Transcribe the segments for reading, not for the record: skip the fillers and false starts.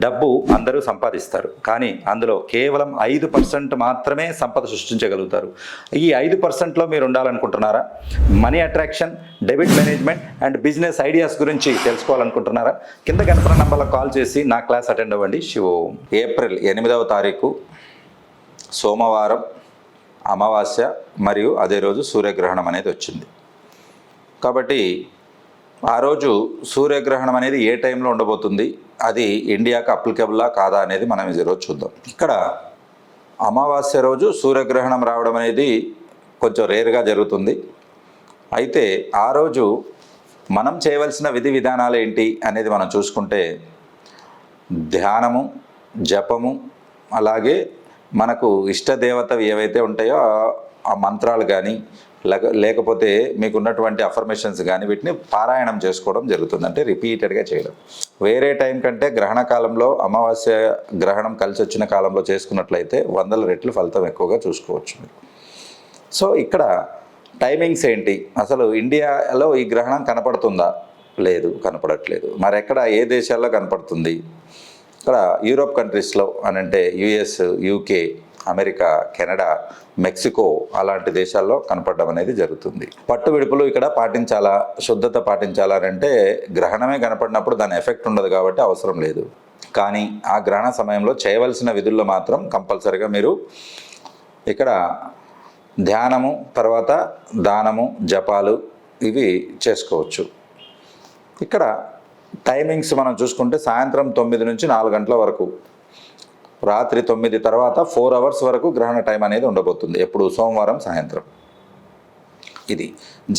డబ్బు అందరూ సంపాదిస్తారు, కానీ అందులో కేవలం 5% మాత్రమే సంపద సృష్టించగలుగుతారు. ఈ 5%లో మీరు ఉండాలనుకుంటున్నారా? Money attraction, debit management and business ideas గురించి తెలుసుకోవాలనుకుంటున్నారా? కింద కనపడిన నంబర్లకు కాల్ చేసి నా క్లాస్ అటెండ్ అవ్వండి. శివోం. ఏప్రిల్ 8వ తారీఖు సోమవారం అమావాస్య మరియు అదే రోజు సూర్యగ్రహణం అనేది వచ్చింది. కాబట్టి ఆ రోజు సూర్యగ్రహణం అనేది ఏ టైంలో ఉండబోతుంది, అది ఇండియాకి అప్లికబుల్లా కాదా అనేది మనం ఈరోజు చూద్దాం. ఇక్కడ అమావాస్య రోజు సూర్యగ్రహణం రావడం అనేది కొంచెం రేర్గా జరుగుతుంది. అయితే ఆ రోజు మనం చేయవలసిన విధి విధానాలు ఏంటి అనేది మనం చూసుకుంటే, ధ్యానము, జపము, అలాగే మనకు ఇష్టదేవతవి ఏవైతే ఉంటాయో ఆ మంత్రాలు కానీ లేకపోతే మీకున్నటువంటి అఫర్మేషన్స్ కానీ వీటిని పారాయణం చేసుకోవడం జరుగుతుంది. అంటే రిపీటెడ్గా చేయడం. వేరే టైం కంటే గ్రహణ కాలంలో అమావాస్య గ్రహణం కలిసి వచ్చిన కాలంలో చేసుకున్నట్లయితే 100 రెట్లు ఫలితం ఎక్కువగా చూసుకోవచ్చు. సో ఇక్కడ టైమింగ్స్ ఏంటి, అసలు ఇండియాలో ఈ గ్రహణం కనపడుతుందా? లేదు, కనపడట్లేదు. మరి ఎక్కడ, ఏ దేశాల్లో కనపడుతుంది? ఇక్కడ యూరోప్ కంట్రీస్లో అనంటే US, UK, America, Canada, Mexico అలాంటి దేశాల్లో కనపడడం అనేది జరుగుతుంది. పట్టు విడుపులు ఇక్కడ పాటించాలా, శుద్ధత పాటించాలా అంటే గ్రహణమే కనపడినప్పుడు దాని ఎఫెక్ట్ ఉండదు కాబట్టి అవసరం లేదు. కానీ ఆ గ్రహణ సమయంలో చేయవలసిన విధుల్లో మాత్రం కంపల్సరిగా మీరు ఇక్కడ ధ్యానము, తర్వాత దానము, జపాలు ఇవి చేసుకోవచ్చు. ఇక్కడ టైమింగ్స్ మనం చూసుకుంటే సాయంత్రం 9 నుంచి 4 గంటల వరకు, రాత్రి 9 తర్వాత 4 అవర్స్ వరకు గ్రహణ టైం అనేది ఉండబోతుంది. ఎప్పుడు? సోమవారం సాయంత్రం. ఇది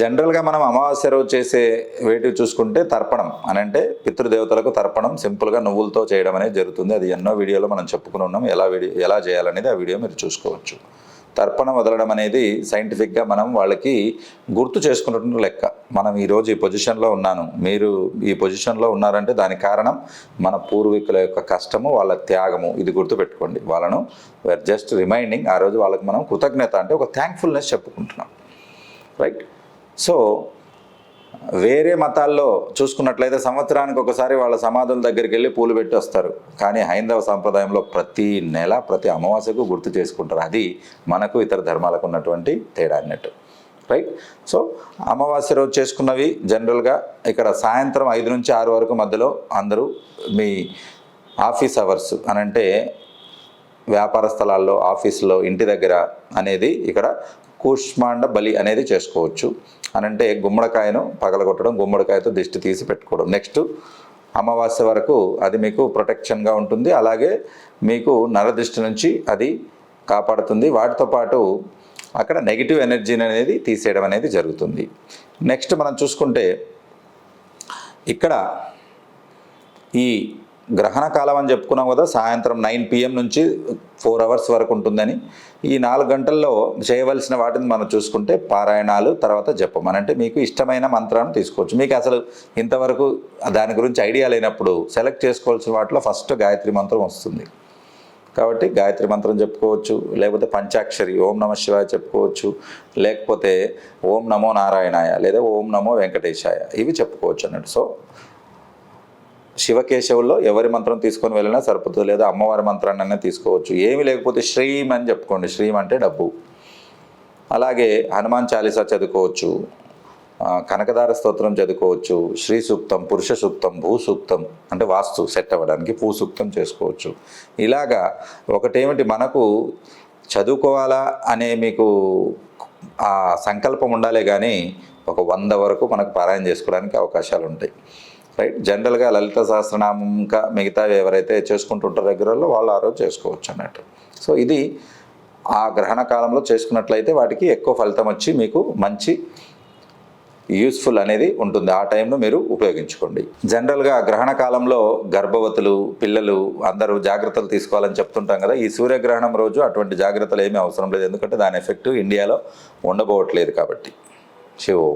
జనరల్గా మనం అమావాస్య రోజు చేసే వేటివి చూసుకుంటే తర్పణం అని అంటే పితృదేవతలకు తర్పణం సింపుల్గా నువ్వులతో చేయడం అనేది జరుగుతుంది. అది ఎన్నో వీడియోలో మనం చెప్పుకుని ఉన్నాం. ఎలా చేయాలనేది ఆ వీడియో మీరు చూసుకోవచ్చు. తర్పణం వదలడం అనేది సైంటిఫిక్గా మనం వాళ్ళకి గుర్తు చేసుకున్నట్టు లెక్క. మనం ఈరోజు ఈ పొజిషన్లో ఉన్నాను, మీరు ఈ పొజిషన్లో ఉన్నారంటే దానికి కారణం మన పూర్వీకుల యొక్క కష్టము, వాళ్ళ త్యాగము. ఇది గుర్తుపెట్టుకోండి. వాళ్ళను వేర్ జస్ట్ రిమైండింగ్. ఆ రోజు వాళ్ళకి మనం కృతజ్ఞత అంటే ఒక థ్యాంక్ఫుల్నెస్ చెప్పుకుంటున్నాం, రైట్? సో వేరే మతాల్లో చూసుకున్నట్లయితే సంవత్సరానికి ఒకసారి వాళ్ళ సమాధుల దగ్గరికి వెళ్ళి పూలు పెట్టి వస్తారు. కానీ హైందవ సాంప్రదాయంలో ప్రతి నెల, ప్రతి అమావాస్యకు గుర్తు చేసుకుంటారు. అది మనకు ఇతర ధర్మాలకు ఉన్నటువంటి తేడా అన్నట్టు, రైట్? సో అమావాస్య రోజు చేసుకున్నవి జనరల్గా ఇక్కడ సాయంత్రం 5 నుంచి 6 వరకు మధ్యలో అందరూ మీ ఆఫీస్ అవర్స్ అనంటే వ్యాపార స్థలాల్లో, ఆఫీసులో, ఇంటి దగ్గర అనేది ఇక్కడ కూష్మాండ బలి అనేది చేసుకోవచ్చు. అనంటే గుమ్మడికాయను పగలగొట్టడం, గుమ్మడికాయతో దిష్టి తీసి పెట్టుకోవడం. నెక్స్ట్ అమావాస్య వరకు అది మీకు ప్రొటెక్షన్గా ఉంటుంది. అలాగే మీకు నరదృష్టి నుంచి అది కాపాడుతుంది. వాటితో పాటు అక్కడ నెగిటివ్ ఎనర్జీని అనేది తీసేయడం అనేది జరుగుతుంది. నెక్స్ట్ మనం చూసుకుంటే ఇక్కడ ఈ గ్రహణ కాలం అని చెప్పుకున్నాం కదా, సాయంత్రం 9 PM నుంచి 4 అవర్స్ వరకు ఉంటుందని. ఈ 4 గంటల్లో చేయవలసిన వాటిని మనం చూసుకుంటే పారాయణాలు, తర్వాత జపం. అంటే మీకు ఇష్టమైన మంత్రాన్ని తీసుకోవచ్చు. మీకు అసలు ఇంతవరకు దాని గురించి ఐడియా లేనప్పుడు సెలెక్ట్ చేసుకోవాల్సిన వాటిలో ఫస్ట్ గాయత్రి మంత్రం వస్తుంది. కాబట్టి గాయత్రి మంత్రం చెప్పుకోవచ్చు, లేకపోతే పంచాక్షరి ఓం నమ శివాయ చెప్పుకోవచ్చు, లేకపోతే ఓం నమో నారాయణాయ లేదా ఓం నమో వెంకటేశాయ ఇవి చెప్పుకోవచ్చు అన్నట్టు. సో శివకేశవుల్లో ఎవరి మంత్రం తీసుకొని వెళ్ళినా సరిపోతుంది, లేదా అమ్మవారి మంత్రాన్ని అయినా తీసుకోవచ్చు. ఏమి లేకపోతే శ్రీం అని చెప్పుకోండి. శ్రీం అంటే డబ్బు. అలాగే హనుమాన్ చాలీసా చదువుకోవచ్చు, కనకదార స్తోత్రం చదువుకోవచ్చు, శ్రీ సూక్తం, పురుష సూక్తం, భూ సూక్తం అంటే వాస్తు సెట్ అవ్వడానికి భూ సూక్తం చేసుకోవచ్చు. ఇలాగా ఒకటేమిటి, మనకు చదువుకోవాలా అనే మీకు ఆ సంకల్పం ఉండాలే కానీ ఒక 100 వరకు మనకు పారాయణ చేసుకోవడానికి అవకాశాలు ఉంటాయి, రైట్? జనరల్గా లలిత సహస్రనామం ఇంకా మిగతా ఎవరైతే చేసుకుంటుంటారో రెగ్యులర్లో వాళ్ళు ఆ రోజు చేసుకోవచ్చు అన్నట్టు. సో ఇది ఆ గ్రహణ కాలంలో చేసుకున్నట్లయితే వాటికి ఎక్కువ ఫలితం వచ్చి మీకు మంచి యూస్ఫుల్ అనేది ఉంటుంది. ఆ టైంను మీరు ఉపయోగించుకోండి. జనరల్గా గ్రహణ కాలంలో గర్భవతులు, పిల్లలు అందరూ జాగ్రత్తలు తీసుకోవాలని చెప్తుంటాం కదా. ఈ సూర్యగ్రహణం రోజు అటువంటి జాగ్రత్తలు ఏమీ అవసరం లేదు, ఎందుకంటే దాని ఎఫెక్ట్ ఇండియాలో ఉండబోవట్లేదు కాబట్టి. శివో.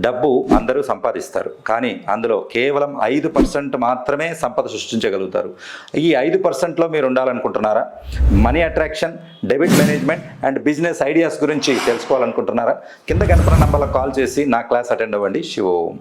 డబ్బు అందరూ సంపాదిస్తారు, కానీ అందులో కేవలం 5% మాత్రమే సంపద సృష్టించగలుగుతారు. ఈ 5%లో మీరు ఉండాలనుకుంటున్నారా? Money attraction, debit management and business ideas గురించి తెలుసుకోవాలనుకుంటున్నారా? కింద కనపడిన నంబర్లకు కాల్ చేసి నా క్లాస్ అటెండ్ అవ్వండి. శివోం.